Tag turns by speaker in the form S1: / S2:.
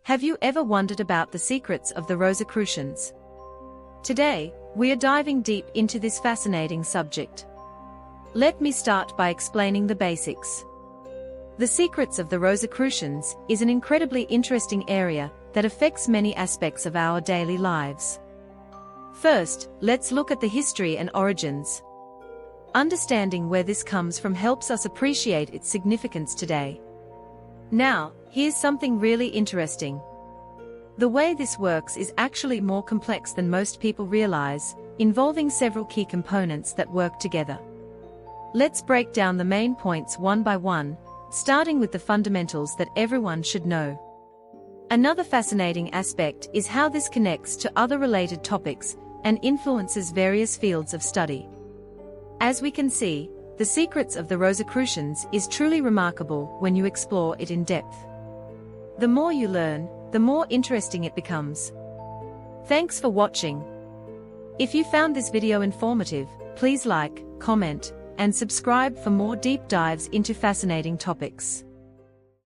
S1: Have you ever wondered about the secrets of the Rosicrucians? Today, we are diving deep into this fascinating subject. Let me start by explaining the basics. The secrets of the Rosicrucians is an incredibly interesting area that affects many aspects of our daily lives. First, let's look at the history and origins. Understanding where this comes from helps us appreciate its significance today. Now, here's something really interesting. The way this works is actually more complex than most people realize, involving several key components that work together. Let's break down the main points one by one, starting with the fundamentals that everyone should know. Another fascinating aspect is how this connects to other related topics and influences various fields of study. As we can see, the secrets of the Rosicrucians is truly remarkable when you explore it in depth. The more you learn, the more interesting it becomes. Thanks for watching. If you found this video informative, please like, comment, and subscribe for more deep dives into fascinating topics.